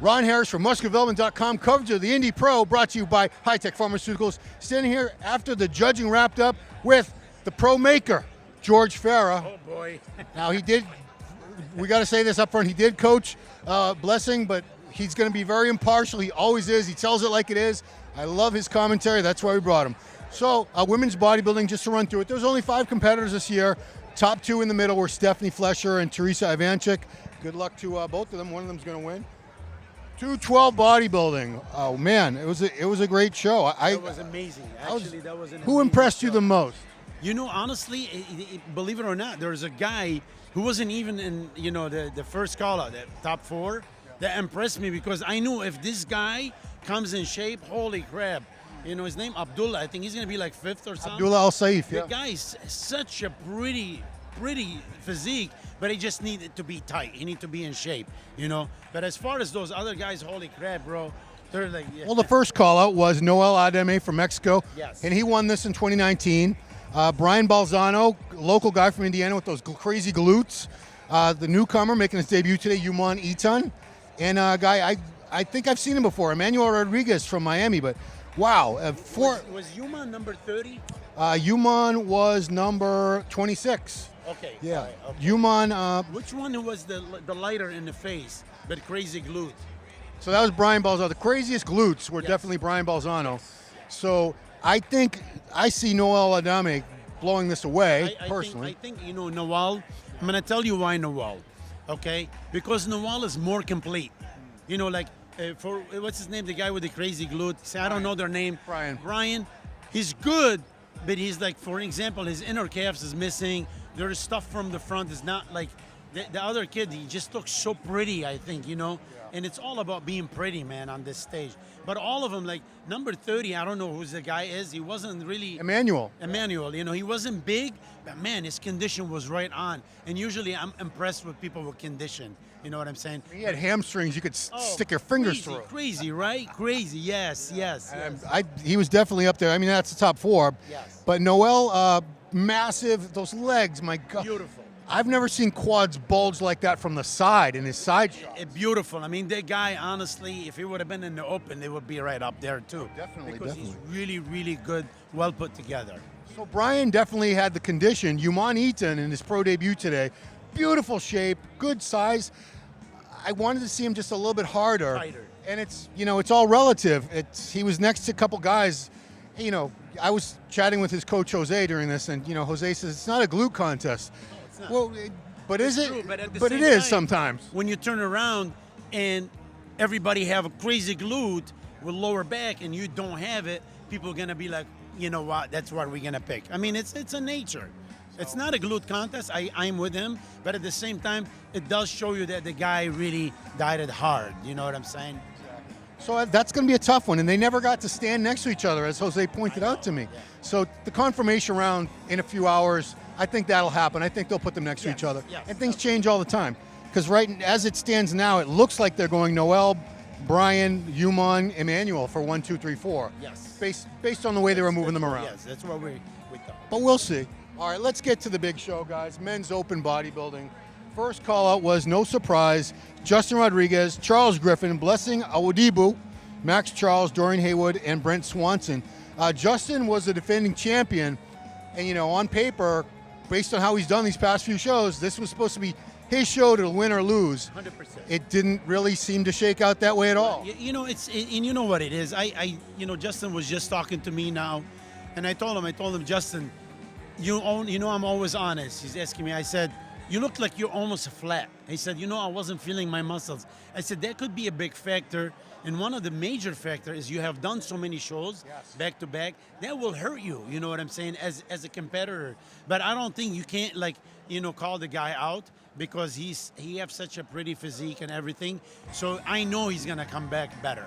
Ron Harris from musculardevelopment.com, coverage of the Indy Pro, brought to you by High Tech Pharmaceuticals. Standing here after the judging wrapped up with the pro maker, George Farah. Oh boy. Now he did, we got to say this up front, he did coach Blessing, but he's going to be very impartial. He always is. He tells it like it is. I love his commentary. That's why we brought him. So women's bodybuilding, just to run through it, there's only 5 competitors this year. Top 2 in the middle were Stephanie Flesher and Teresa Ivanchik. Good luck to both of them. One of them's going to win. 212 bodybuilding. Oh man, it was a great show. That was amazing. Actually, that was an Who impressed you the most? You know, honestly, believe it or not, there's a guy who wasn't even in, the first call-out, the top 4, that impressed me because I knew if this guy comes in shape, holy crap. His name Abdullah. I think he's gonna be like 5th or something. Abdullah Al Saif. Yeah. The guy's such a pretty physique, but he just needed to be tight. He needed to be in shape, But as far as those other guys, holy crap, bro, they're like. Yeah. Well, the first call out was Noel Adame from Mexico. Yes. And he won this in 2019. Brian Balzano, local guy from Indiana with those crazy glutes. The newcomer making his debut today, Yuman Itan. And a guy, I think I've seen him before, Emmanuel Rodriguez from Miami, but wow. Was Yuman number 30? Yuman was number 26. Okay. Yeah. Right, okay. Yuman. Which one was the lighter in the face, but crazy glute? So that was Brian Balzano. The craziest glutes were Yes. definitely Brian Balzano. So I think I see Noel Adame blowing this away, personally. I think Noel, I'm going to tell you why Noel, okay? Because Noel is more complete. For, what's his name, the guy with the crazy glute? See, I don't know their name. Brian, he's good, but he's like, for example, his inner calves is missing. There's stuff from the front is not like, the other kid, he just looks so pretty, I think, And it's all about being pretty, man, on this stage. But all of them, like number 30, I don't know who the guy is. He wasn't really... Emmanuel, he wasn't big, but man, his condition was right on. And usually I'm impressed with people with condition. You know what I'm saying? he had hamstrings you could stick your fingers through. Crazy, right? Crazy, yes. He was definitely up there. I mean, that's the top 4. Yes. But Noel, massive, those legs, my God. Beautiful. I've never seen quads bulge like that from the side in his side shots. Beautiful. I mean, that guy, honestly, if he would have been in the open, they would be right up there too. Definitely, because definitely. he's really, really good, well put together. So Brian definitely had the condition. Yuman Eaton in his pro debut today, beautiful shape, good size. I wanted to see him just a little bit harder. Tighter. And it's all relative. He was next to a couple guys. I was chatting with his coach Jose during this, and Jose says it's not a glute contest. Well, but is it? True, but it is sometimes. When you turn around and everybody have a crazy glute with lower back and you don't have it, people are gonna be like, you know what? That's what we're gonna pick. I mean, it's a nature. It's not a glute contest. I'm with him, but at the same time, it does show you that the guy really dieted hard. You know what I'm saying? So that's going to be a tough one, and they never got to stand next to each other, as Jose pointed out to me. Yeah. So the confirmation round in a few hours, I think that'll happen. I think they'll put them next to each other. Yes. And things change all the time. Because as it stands now, it looks like they're going Noel, Brian, Yuman, Emmanuel for 1, 2, 3, 4. Yes. Based on the way they were moving them around. Yes, that's what we thought. But we'll see. All right, let's get to the big show, guys. Men's open bodybuilding. First call out was, no surprise, Justin Rodriguez, Charles Griffen, Blessing Awodibu, Max Charles, Dorian Haywood, and Brent Swanson. Justin was the defending champion, and on paper, based on how he's done these past few shows, this was supposed to be his show to win or lose. 100%. It didn't really seem to shake out that way at all. And you know what it is. Justin was just talking to me now, and I told him, Justin, I'm always honest. He's asking me. I said, you look like you're almost flat. He said, I wasn't feeling my muscles. I said, that could be a big factor. And one of the major factors is you have done so many shows back to back. That will hurt you, you know what I'm saying, as a competitor. But I don't think you can't call the guy out because he has such a pretty physique and everything. So I know he's gonna come back better.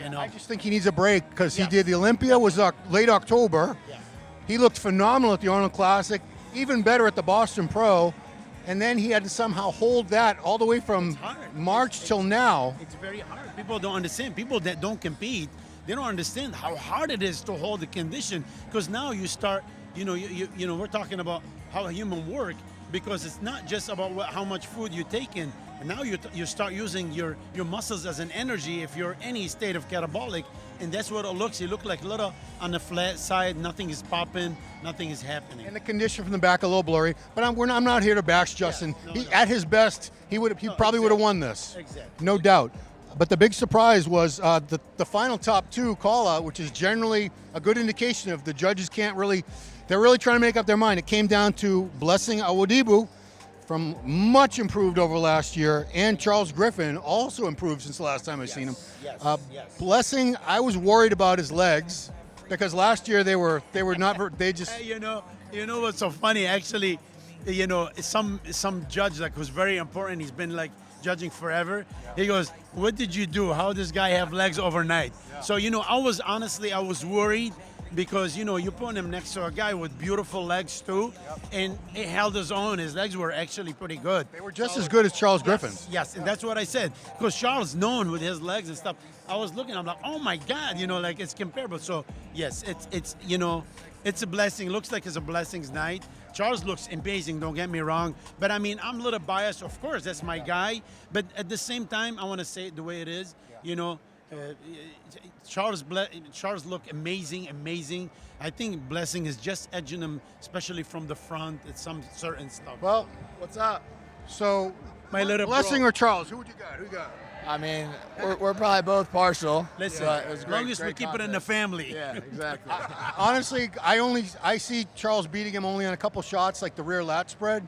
I just think he needs a break because he did the Olympia was late October. Yeah. He looked phenomenal at the Arnold Classic, even better at the Boston Pro. And then he had to somehow hold that all the way from March till now. It's very hard. People don't understand. People that don't compete, they don't understand how hard it is to hold the condition. Because now you start, we're talking about how human work, because it's not just about how much food you take in. And now you start using your muscles as an energy if you're any state of catabolic, and that's what it looks. You look like a little on the flat side. Nothing is popping. Nothing is happening. And the condition from the back a little blurry. But I'm not here to bash Justin. At his best, he probably would have won this. Exactly. No doubt. But the big surprise was the final top two call out, which is generally a good indication of the judges they're really trying to make up their mind. It came down to Blessing Awodibu, from much improved over last year, and Charles Griffen, also improved since the last time I've seen him. Yes. Blessing, I was worried about his legs because last year they were not, they just. Hey, you know what's so funny? Actually, some judge like who's very important. He's been like judging forever. He goes, "What did you do? How does guy have legs overnight?" So I was worried. Because you're putting him next to a guy with beautiful legs too, and he held his own. His legs were actually pretty good. They were just as good as Charles Griffen's. Yes, and that's what I said. Because Charles known with his legs and stuff. I was looking, I'm like, oh my God, like it's comparable. So yes, it's a blessing. Looks like it's a blessings night. Charles looks amazing, don't get me wrong. But I mean, I'm a little biased, of course, that's my guy. But at the same time, I want to say it the way it is. Charles looked amazing. I think Blessing is just edging him, especially from the front. It's some certain stuff. Well, what's up? So, my little Blessing bro. or Charles? Who would you got? Who you got? I mean, we're probably both partial. Listen, but it was as long as we keep it in the family. Yeah, exactly. Honestly, I see Charles beating him only on a couple shots, like the rear lat spread,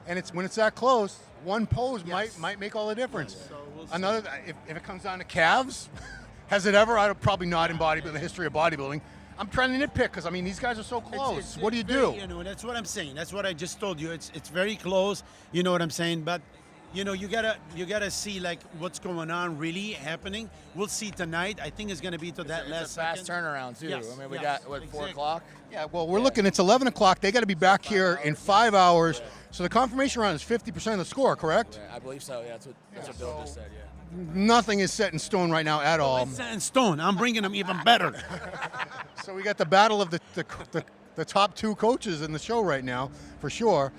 and when it's that close, one pose might make all the difference. So we'll see. Another, if it comes down to calves, has it ever? Probably not in the history of bodybuilding. I'm trying to nitpick because these guys are so close. What do you do? That's what I'm saying. That's what I just told you. It's very close. You know what I'm saying? But you gotta see like what's going on really happening. We'll see tonight. I think it's gonna be to that last It's a fast second. turnaround too. Yes, I mean, we yes, got 4 exactly. o'clock. Yeah, well, we're looking. It's 11 o'clock. They got to be back here in 5 hours. So the confirmation round is 50% of the score, correct? Yeah, I believe so. Yeah, that's what Bill just said. Yeah. Nothing is set in stone right now at all. It's set in stone. I'm bringing them even better. So we got the battle of the top two coaches in the show right now, for sure.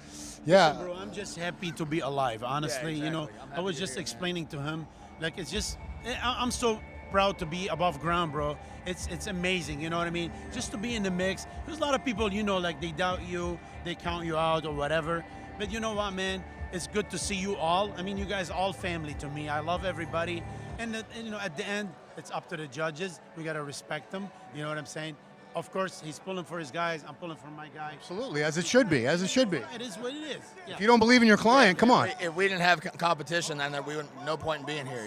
Yeah. Bro, I'm just happy to be alive. Honestly, Yeah, exactly. I'm I happy was to just hear explaining to him, like it's just, I'm so proud to be above ground, bro. It's amazing. You know what I mean? Just to be in the mix. There's a lot of people, like they doubt you, they count you out or whatever. But you know what, man? It's good to see you all. I mean, you guys all family to me. I love everybody. And at the end, it's up to the judges. We got to respect them. You know what I'm saying? Of course, he's pulling for his guys. I'm pulling for my guy. Absolutely, as it should be, as it should be. It is what it is. Yeah. If you don't believe in your client, come on. If we didn't have competition, then we would no point in being here.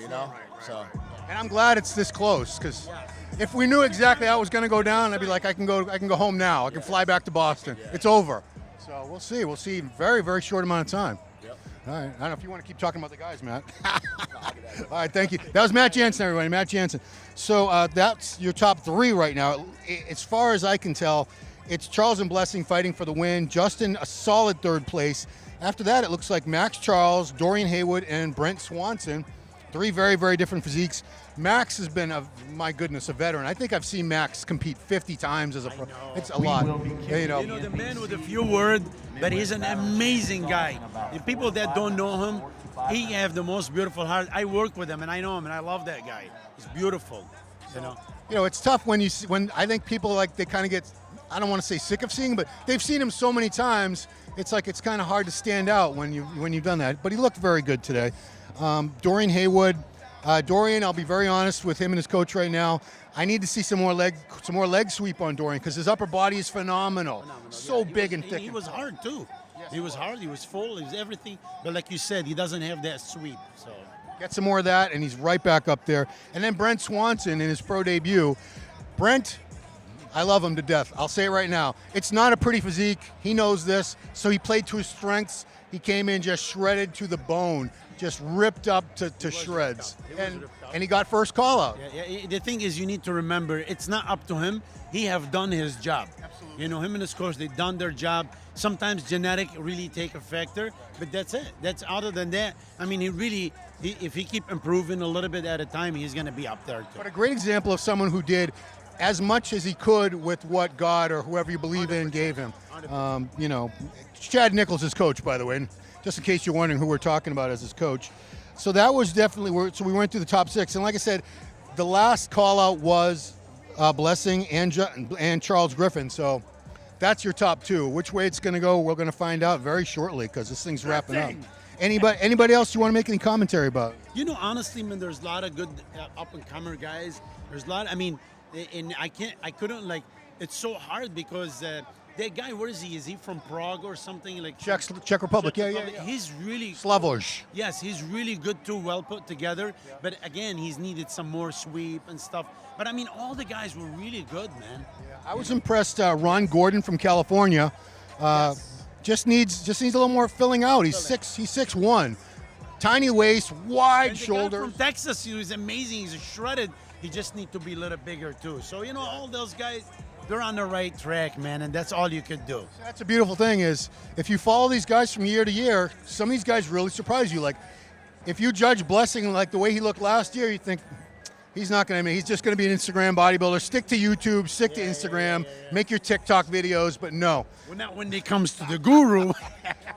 So. And I'm glad it's this close, because if we knew exactly how it was going to go down, I'd be like, I can go home now. I can fly back to Boston. It's over. So we'll see. We'll see. Very, very short amount of time. Yep. All right. I don't know if you want to keep talking about the guys, Matt. All right. Thank you. That was Matt Jansen, everybody. Matt Jansen. So that's your top three right now. As far as I can tell, it's Charles and Blessing fighting for the win. Justin, a solid third place. After that, it looks like Max Charles, Dorian Haywood, and Brent Swanson. Three very, very different physiques. Max has been, my goodness, a veteran. I think I've seen Max compete 50 times as a pro. It's a lot. The man with a few words, but he's an amazing guy. The people that don't know him, he have the most beautiful heart. I work with him, and I know him, and I love that guy. He's beautiful. It's tough when I think people they kind of get, I don't want to say sick of seeing, but they've seen him so many times. It's like it's kind of hard to stand out when you've done that. But he looked very good today. Dorian Haywood. Dorian, I'll be very honest with him and his coach right now. I need to see some more leg sweep on Dorian because his upper body is phenomenal. So big and thick. He was hard too. He was hard. He was full. He was everything. But like you said, he doesn't have that sweep. So get some more of that, and he's right back up there. And then Brent Swanson in his pro debut. Brent, I love him to death. I'll say it right now. It's not a pretty physique. He knows this. So he played to his strengths. He came in just shredded to the bone, just ripped up to shreds. And he got first call out. Yeah, the thing is, you need to remember, it's not up to him. He have done his job. Absolutely. Him and his coach, they've done their job. Sometimes genetic really take a factor, but that's it. That's other than that. I mean, if he keep improving a little bit at a time, he's going to be up there too. But a great example of someone who did as much as he could with what God or whoever you believe in gave him. Chad Nichols is coach, by the way, just in case you're wondering who we're talking about as his coach. So that was definitely, so we went through the top 6. And like I said, the last call out was Blessing and Charles Griffen. So that's your top 2. Which way it's going to go, we're going to find out very shortly because this thing's wrapping up. Anybody else you want to make any commentary about? You know, honestly, man, there's a lot of good up-and-comer guys. There's a lot, I mean, and I couldn't, like, it's so hard because that guy, where is he? Is he from Prague or something? Like Czech Republic, yeah. He's really... Slavoj. Yes, he's really good too, well put together. Yeah. But again, he's needed some more sweep and stuff. But I mean, all the guys were really good, man. Yeah, I was impressed. Ron Gordon from California just needs a little more filling out. He's 6'1", tiny waist, wide shoulders. From Texas, he was amazing. He's shredded. He just needs to be a little bigger too. So you know, all those guys, they're on the right track, man, and that's all you could do. That's a beautiful thing is if you follow these guys from year to year, some of these guys really surprise you. Like if you judge Blessing like the way he looked last year, you think he's not going to. He's just going to be an Instagram bodybuilder. Stick to YouTube, stick to Instagram, make your TikTok videos. But no, well, not when it comes to the guru.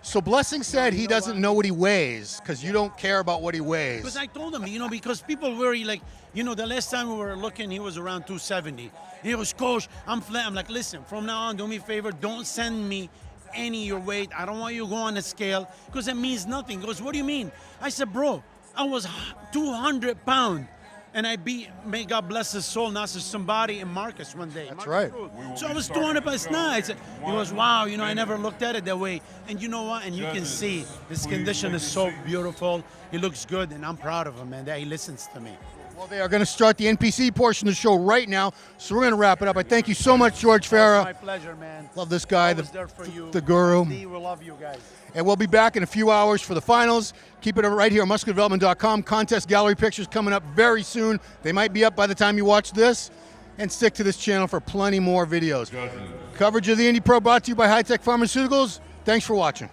So Blessing said he doesn't know what he weighs because you don't care about what he weighs. Because I told him, you know, because people worry, like, you know, the last time we were looking, he was around 270. He was, Coach, I'm flat. I'm like, listen, from now on, do me a favor, don't send me any of your weight. I don't want you to go on the scale because it means nothing. He goes, what do you mean? I said, bro, I was 200 pounds. And I beat, may God bless his soul, Nasser somebody in Marcus one day. That's Marcus right. So I was 200 pounds now. He goes, wow, you know, I never looked at it that way. And you know what? And you can see his condition is so beautiful. He looks good, and I'm proud of him, man, that he listens to me. Well, they are going to start the NPC portion of the show right now, so we're going to wrap it up. I thank you so much, George Farah. My pleasure, man. Love this guy, the guru. We love you guys. And we'll be back in a few hours for the finals. Keep it right here on musculardevelopment.com. Contest gallery pictures coming up very soon. They might be up by the time you watch this. And stick to this channel for plenty more videos. Coverage of the Indy Pro brought to you by High Tech Pharmaceuticals. Thanks for watching.